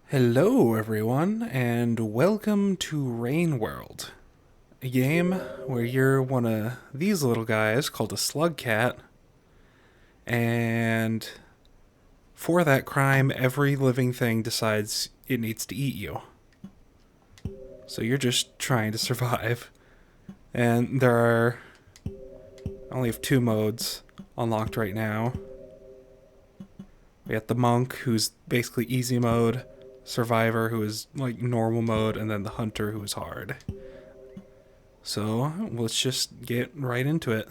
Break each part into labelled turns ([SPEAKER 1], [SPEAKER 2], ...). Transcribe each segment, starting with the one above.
[SPEAKER 1] Hello, everyone, and welcome to Rain World, a game where you're one of these little guys called a slug cat, and for that crime, every living thing decides it needs to eat you. So you're just trying to survive, and I only have two modes unlocked right now. We got the monk, who's basically easy mode, survivor, who is like normal mode, and then the hunter, who is hard. So let's just get right into it.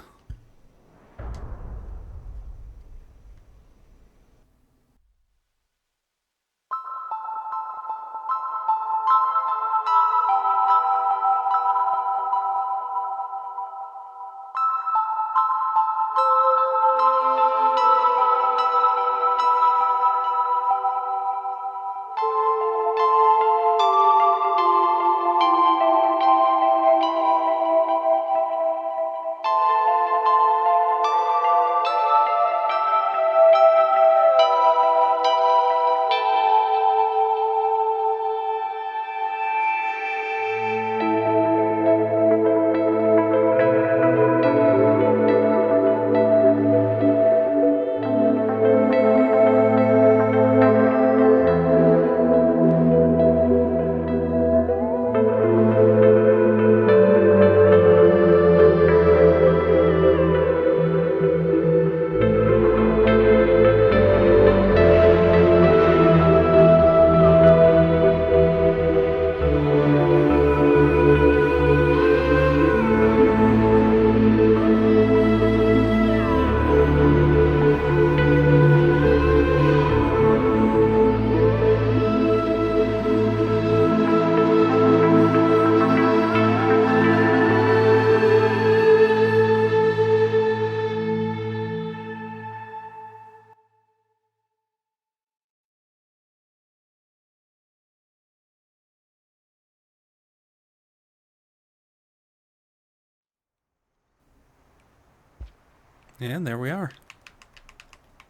[SPEAKER 1] And there we are.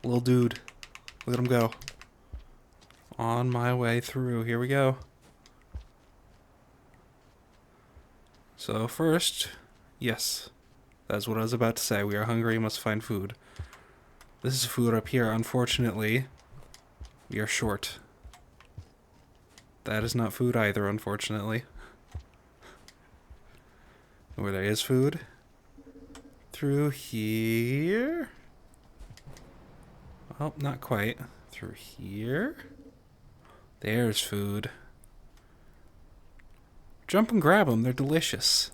[SPEAKER 1] Little dude. Look at him go. On my way through. Here we go. So first, yes, that's what I was about to say. We are hungry, must find food. This is food up here. Unfortunately, we are short. That is not food either, unfortunately. Where there is food. Through here. Oh, not quite. Through here. There's food. Jump and grab them. They're delicious.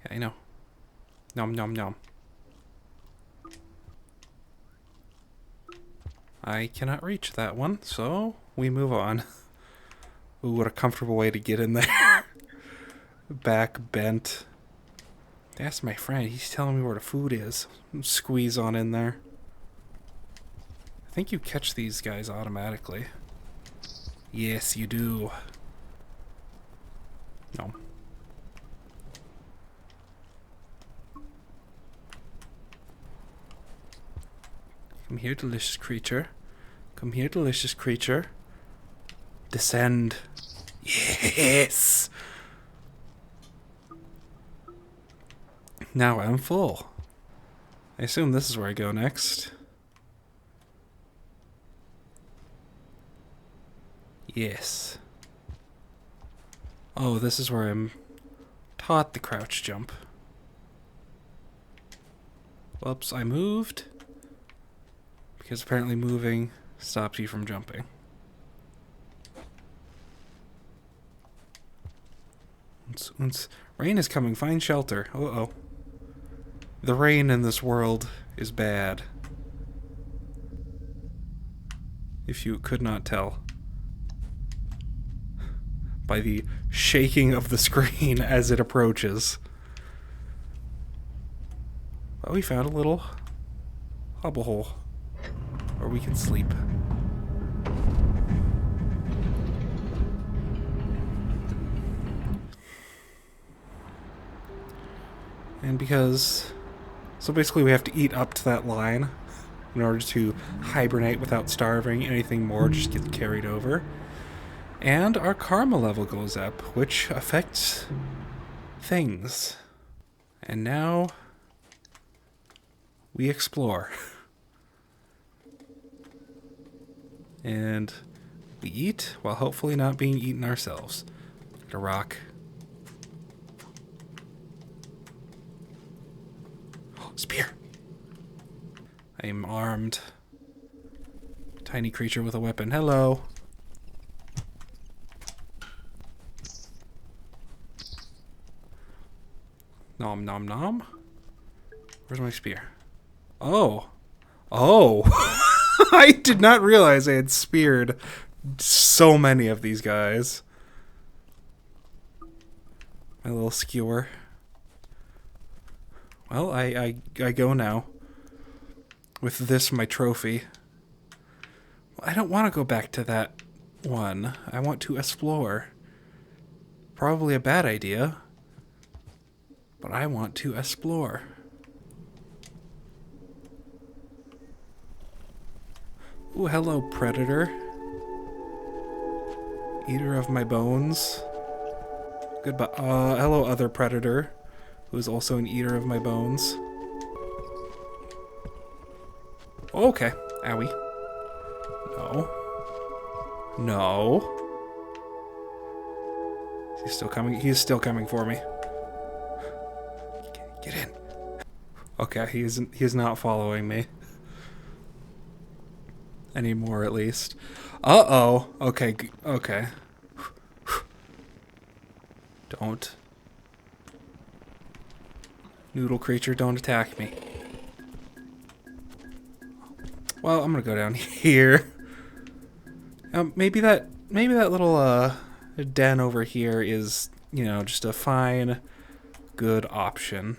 [SPEAKER 1] Yeah, I know. Nom nom nom. I cannot reach that one, so we move on. Ooh, what a comfortable way to get in there. Back bent. That's my friend. He's telling me where the food is. Squeeze on in there. I think you catch these guys automatically. Yes, you do. No. Come here, delicious creature. Come here, delicious creature. Descend. Yes! Now I'm full. I assume this is where I go next. Yes. Oh, this is where I'm taught the crouch jump. Whoops, I moved. Because apparently moving stops you from jumping. Rain is coming, find shelter. Uh-oh. The rain in this world is bad. If you could not tell. By the shaking of the screen as it approaches. Well, we found a little hobble hole where we can sleep. And because... So basically we have to eat up to that line. in order to hibernate without starving. Anything more just gets carried over. And our karma level goes up, which affects things. And now we explore. And we eat while hopefully not being eaten ourselves. Get a rock. Oh, spear! I am armed. Tiny creature with a weapon. Hello. Nom nom nom. Where's my spear? Oh. Oh! I did not realize I had speared so many of these guys. My little skewer. Well, I go now. With this, my trophy. Well, I don't want to go back to that one. I want to explore. Probably a bad idea. But I want to explore. Ooh, hello, predator. Eater of my bones. Goodbye. Hello, other predator, who is also an eater of my bones. Okay. Owie. No. No. He's still coming. He's still coming for me. Get in. Okay, he is not following me. Anymore, at least. Uh-oh. Okay, okay. Don't. Noodle creature, don't attack me. Well, I'm gonna go down here. Maybe that little den over here is, you know, just a fine, good option.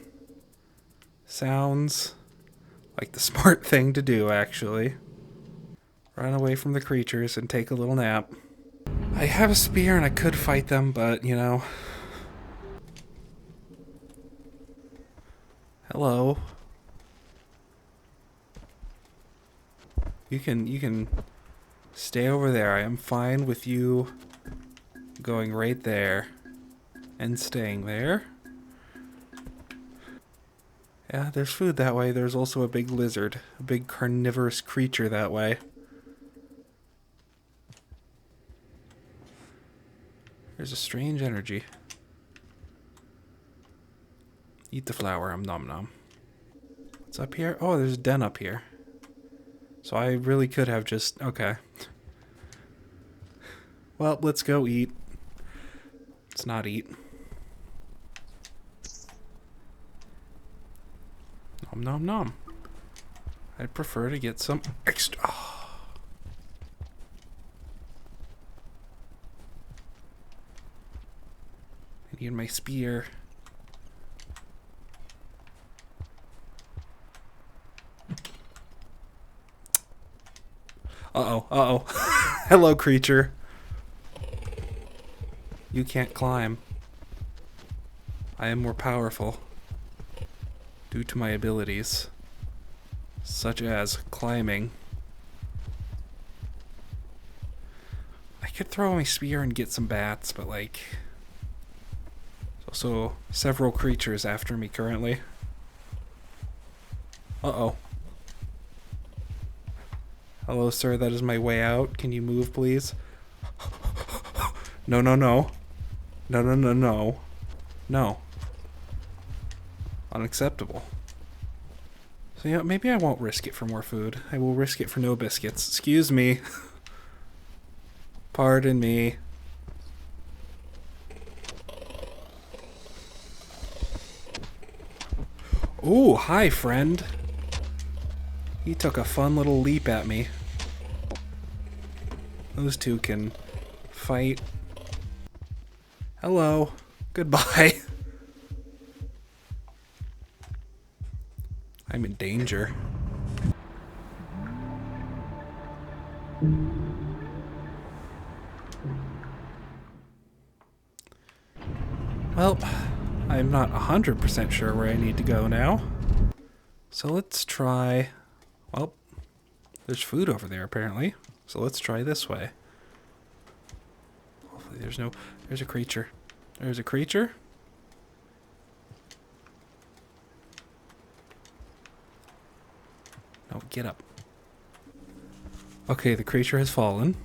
[SPEAKER 1] Sounds like the smart thing to do, actually. Run away from the creatures and take a little nap. I have a spear and I could fight them, but, you know. Hello. You can stay over there. I am fine with you going right there and staying there. Yeah, there's food that way. There's also a big lizard, a big carnivorous creature that way. There's a strange energy. Eat the flower, nom nom. What's up here? Oh, there's a den up here. So I really could have just... Okay. Well, let's go eat. Let's not eat. Nom nom nom. I'd prefer to get some extra... Oh. I need my spear. Uh-oh, uh-oh. Hello, creature. You can't climb. I am more powerful due to my abilities, such as climbing. I could throw my spear and get some bats, but like... There's also several creatures after me currently. Uh-oh. Hello, sir, that is my way out. Can you move, please? No, no, no. No, no, no, no. No. Unacceptable. So, yeah, maybe I won't risk it for more food. I will risk it for no biscuits. Excuse me. Pardon me. Ooh, hi, friend. He took a fun little leap at me. Those two can fight. Hello. Goodbye. I'm in danger. Well, I'm not 100% sure where I need to go now. So let's try... Well, There's food over there, apparently. So let's try this way. Hopefully there's no... There's a creature. There's a creature? No, get up. Okay, the creature has fallen.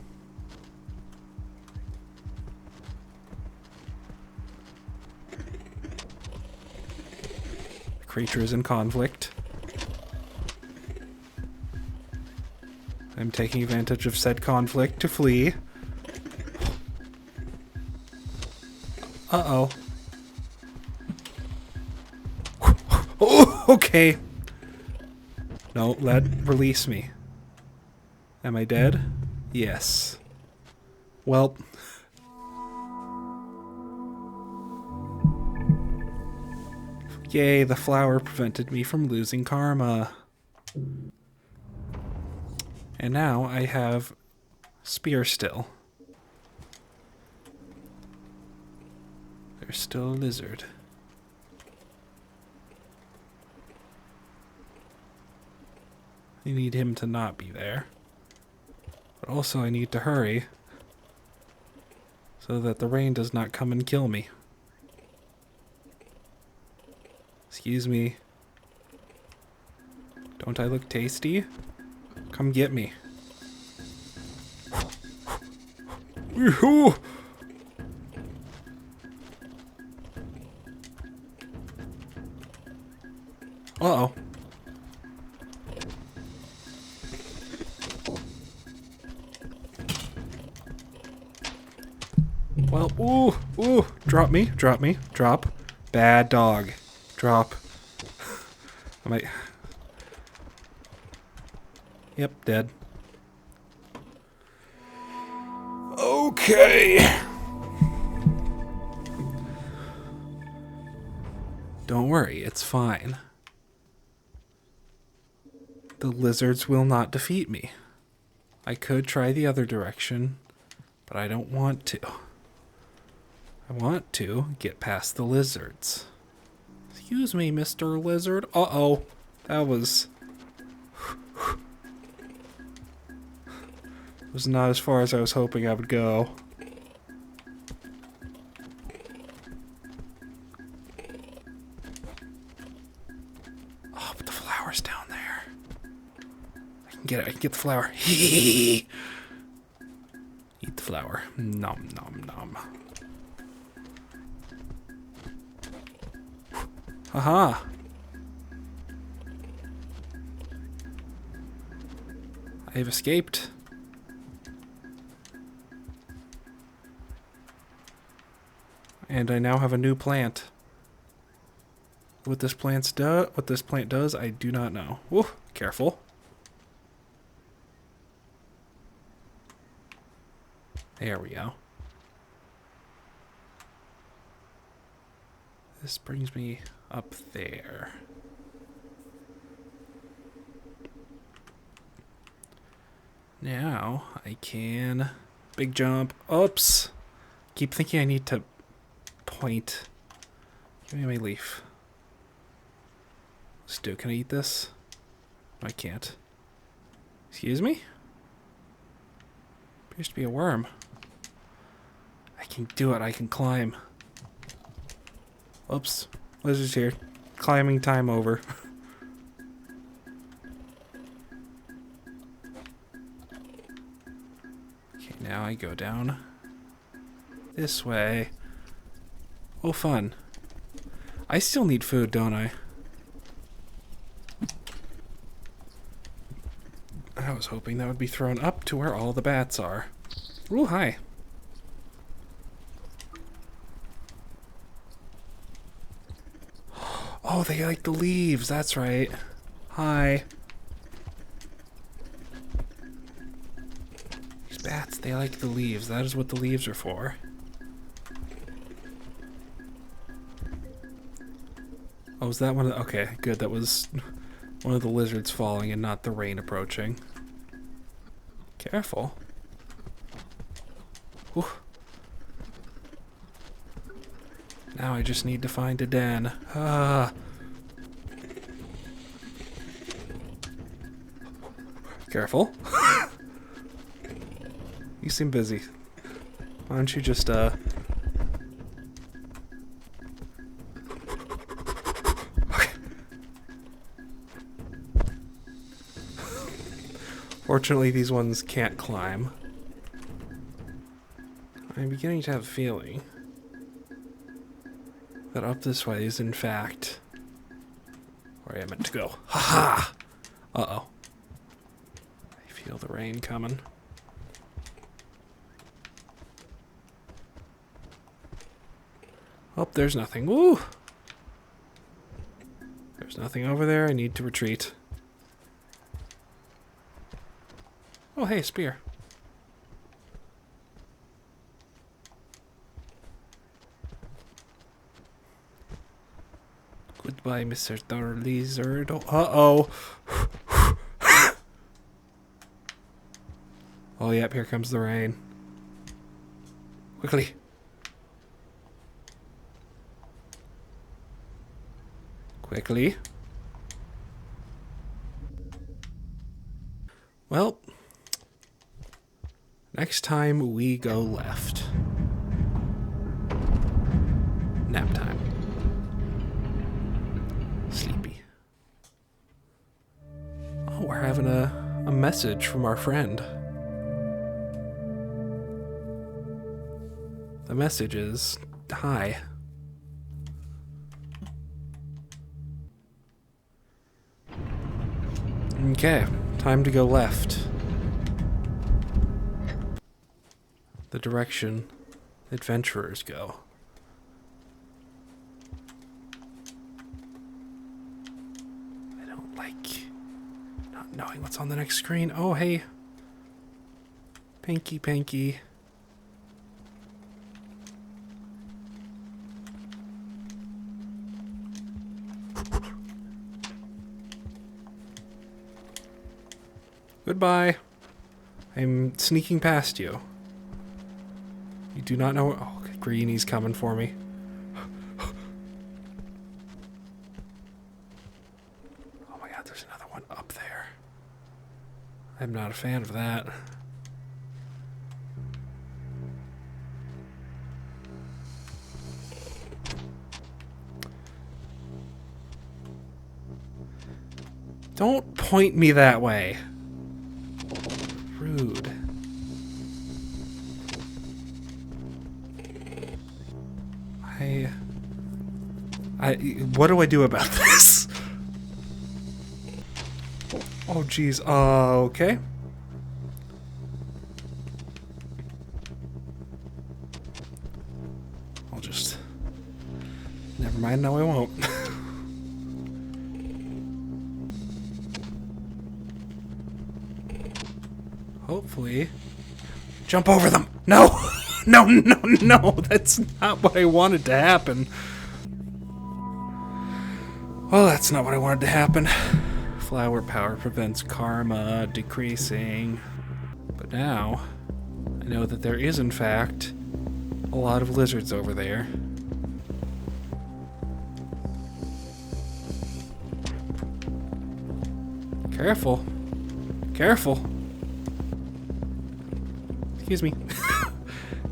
[SPEAKER 1] The creature is in conflict. I'm taking advantage of said conflict to flee. Uh-oh. Oh, okay. No, release me. Am I dead? Yes. Well. Yay, the flower prevented me from losing karma. And now I have spear still. There's still a lizard. I need him to not be there. But also I need to hurry so that the rain does not come and kill me. Excuse me. Don't I look tasty? Come get me. Uh-oh. Well, ooh, drop me, drop. Bad dog. Drop. I might... Yep, dead. Okay. Don't worry, it's fine. The lizards will not defeat me. I could try the other direction, but I don't want to. I want to get past the lizards. Excuse me, Mr. Lizard. Uh-oh. That was not as far as I was hoping I would go. Oh, but the flower's down there. I can get it. I can get the flower. Eat the flower. Nom, nom, nom. Haha. I have escaped. And I now have a new plant. What this plant does, I do not know. Whoa, careful. There we go. This brings me up there. Now I can big jump. Oops. Keep thinking I need to point. Give me my leaf. Let's do. Can I eat this? I can't. Excuse me? Appears to be a worm. I can do it. I can climb. Oops. Lizard's here. Climbing time over. Okay, now I go down this way. Oh, fun. I still need food, don't I? I was hoping that would be thrown up to where all the bats are. Ooh, hi. Oh, they like the leaves. That's right. Hi. These bats, they like the leaves. That is what the leaves are for. Oh, was that one? Okay, good. That was one of the lizards falling and not the rain approaching. Careful. Whew. Now I just need to find a den. Careful. You seem busy. Why don't you just, Okay. Fortunately, these ones can't climb. I'm beginning to have a feeling that up this way is, in fact, where I meant to go. Ha-ha! Uh-oh. I feel the rain coming. Oh, there's nothing. Woo! There's nothing over there. I need to retreat. Oh, hey, spear. Goodbye, Mr. Lizard. Uh-oh. Oh, yep, here comes the rain. Quickly. Quickly. Well, next time we go left. Nap time. Sleepy. Oh, we're having a message from our friend. The message is, hi. Okay, time to go left. The direction adventurers go. I don't like not knowing what's on the next screen. Oh, hey. Pinky, Pinky. Goodbye. I'm sneaking past you. You do not know. Oh, Greenie's coming for me. Oh my god, there's another one up there. I'm not a fan of that. Don't point me that way. Rude. What do I do about this? Oh, geez. Okay. I'll just... Never mind, no I won't. Hopefully... Jump over them! No! No, no, no! That's not what I wanted to happen. Well, that's not what I wanted to happen. Flower power prevents karma decreasing. But now, I know that there is, in fact, a lot of lizards over there. Careful. Careful. Excuse me.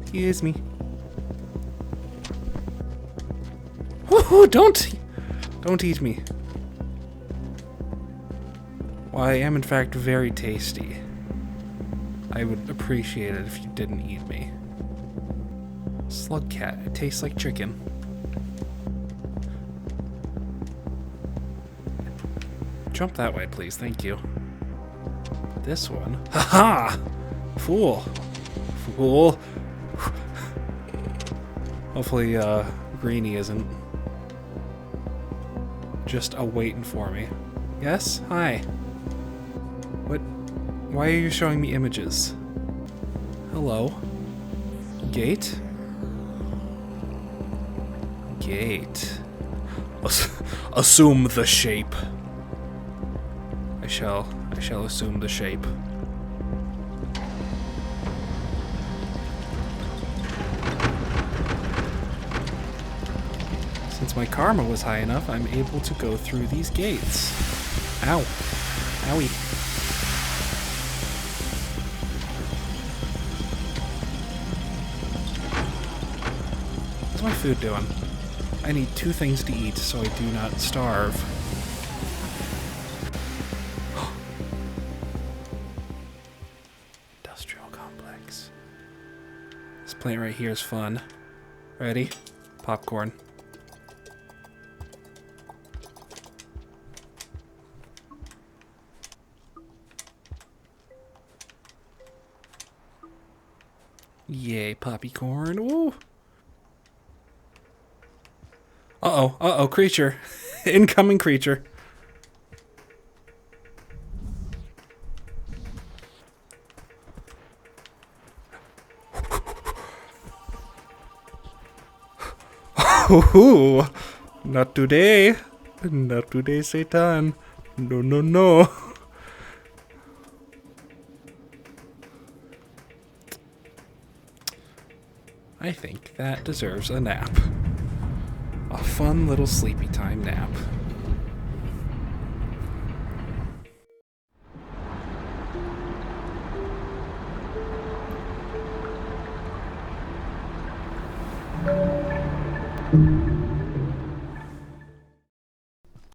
[SPEAKER 1] Excuse me. Woohoo! Don't eat me. Well, I am in fact very tasty. I would appreciate it if you didn't eat me. Slug cat. It tastes like chicken. Jump that way, please. Thank you. This one. Haha! Fool. Fool. Hopefully, Greenie isn't just waiting for me. Yes? Hi. What? Why are you showing me images? Hello? Gate? Gate. Assume the shape. I shall assume the shape. Since my karma was high enough, I'm able to go through these gates. Ow. Owie. my food doing? I need 2 things to eat so I do not starve. Industrial complex. This plant right here is fun. Ready? Popcorn. Yay, poppycorn. Ooh. Uh-oh, creature. Incoming creature. Ooh. Not today. Not today, Satan. No, no, no. I think that deserves a nap. A fun little sleepy time nap.